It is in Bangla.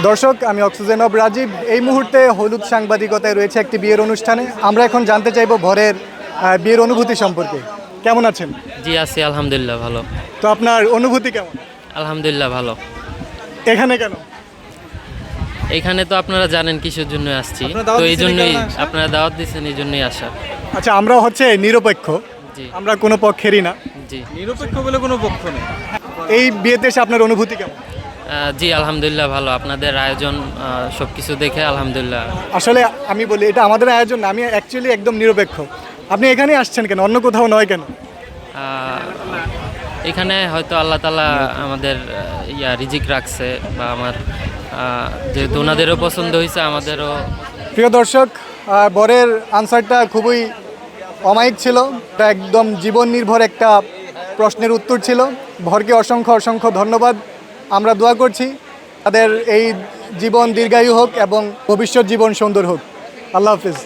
দর্শক, আমি অক্সিজেন অব রাজীব। এই মুহূর্তে হলুদ সাংবাদিকতায় রয়েছে একটি বিয়ের অনুষ্ঠানে। আমরা এখন জানতে চাইব ভরের বিয়ের অনুভূতি সম্পর্কে। কেমন আছেন? জি আছি, আলহামদুলিল্লাহ ভালো। তো আপনার অনুভূতি কেমন? আলহামদুলিল্লাহ ভালো। এখানে কেন? এইখানে তো আপনারা জানেন কিসের জন্য আসছি, আপনারা দাওয়াত তো এই দিছেন, এই জন্যই কারণে আসা? আপনারা দাওয়াত দিচ্ছেন, এই জন্যই আসা। আচ্ছা, আমরা হচ্ছে নিরপেক্ষ, জি আমরা কোনো পক্ষেরই না। জি নিরপেক্ষ বলে কোনো পক্ষ নেই। এই বিয়েতে এসে আপনার অনুভূতি কেমন? জি আলহামদুলিল্লাহ ভালো। আপনাদের আয়োজন সব কিছু দেখে আলহামদুলিল্লাহ। আসলে আমি বলি, এটা আমাদের আয়োজন না, আমি অ্যাকচুয়ালি একদম নিরপেক্ষ। আপনি এখানে আসছেন কেন, অন্য কোথাও নয় কেন? আহ, এখানে হয়তো আল্লাহ তাআলা আমাদের রিজিক রাখছে, বা আমার যেহেতু ওনাদেরও পছন্দ হয়েছে, আমাদেরও। প্রিয় দর্শক, বরের আনসারটা খুবই অমায়িক ছিল। এটা একদম জীবন নির্ভর একটা প্রশ্নের উত্তর ছিল। ভরকে অসংখ্য অসংখ্য ধন্যবাদ। আমরা দোয়া করছি তাদের এই জীবন দীর্ঘায়ু হোক এবং ভবিষ্যৎ জীবন সুন্দর হোক। আল্লাহ হাফিজ।